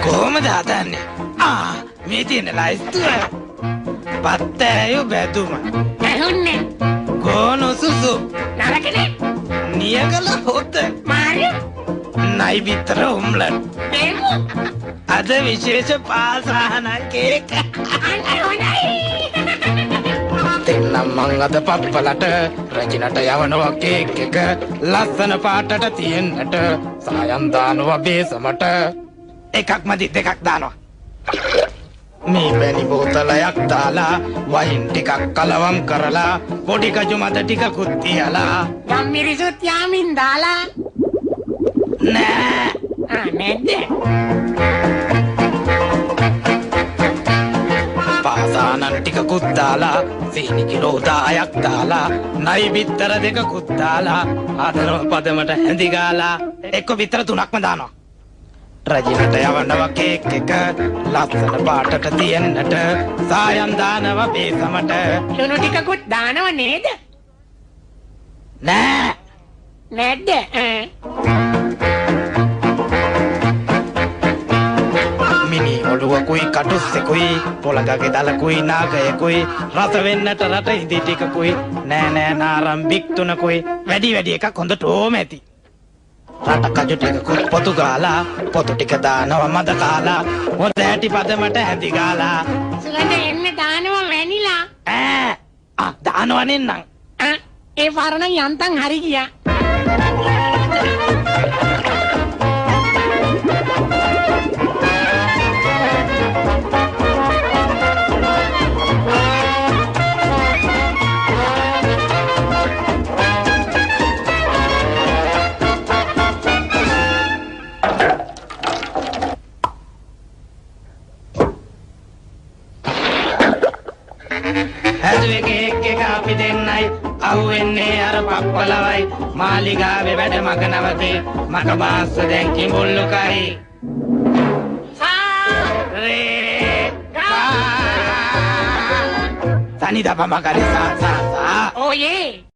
කොහොමද හදන්නේ? මේ තියෙන ලයිස්තුව. පත්තෑයු බැදුම. ඇහුන්නේ. ගෝනු සුසු. නරකනේ. නියගල හොත. මාරිය. නයි බිත්තර උම්ලට්. බේකු. අද විශේෂ පාසාහන කේක. අන්න හොඳයි. දෙන්නම් මං අද පප්පලට රැකිනට යවනවා කේක් එක ලස්සන පාටට තියෙන්නට සායම් දානවා බේසමට එකක් මදි දෙකක් දානවා මේ බැනි බෝතලයක් දාලා වයින් ටිකක් කලවම් කරලා පොඩි කජු මත ටිකකුත් තියලා ගම්මිරිසුත් යාමින් දාලා නෑ නැද්ද පාසානන් ටිකකුත් දාලා සීනි කිලෝ 10ක් දාලා නයි බිත්තර දෙකකුත් දාලා ආදරව පදමට හැඳි ගාලා එක්ක බිත්තර 3ක්ම දානවා රජිනට යවනවා කේක් එක ලස්සන පාටට තියෙන්නට සායම් දානවා බේසමට ලුණු ටිකකුත් දානව නේද නෑ නැද්ද මිනි ඔළුවකුයි කටුස්සෙකුයි පොළඟගේ දලකුයි නාගයකුයි රස වෙන්නට රට ඉදි ටිකකුයි නෑ නෑ නාරම් බික්තුනකුයි වැඩි එකක් හොඳට ඕම ඇති රට කජු ටිකකුත් පොතු ගාලා පොතු ටික දානවා මද කාලා හොඳ ඇටි පදමට හැඳි ගාලා සුගඳ එන්න දානවා වැනිලා දානවා නෙන්නම් ඒ පරණ යන්තම් හරි ගියා හැදුවේ කේක් එක අපි දෙන්නයි අහුවෙන්නේ අර පප්පලවයි මාලිගාවේ වැඩ මග නවතේ මග බාස්ස දැන් කිඹුල්ලුකයි Sani da pama kare sa. Oh yeah.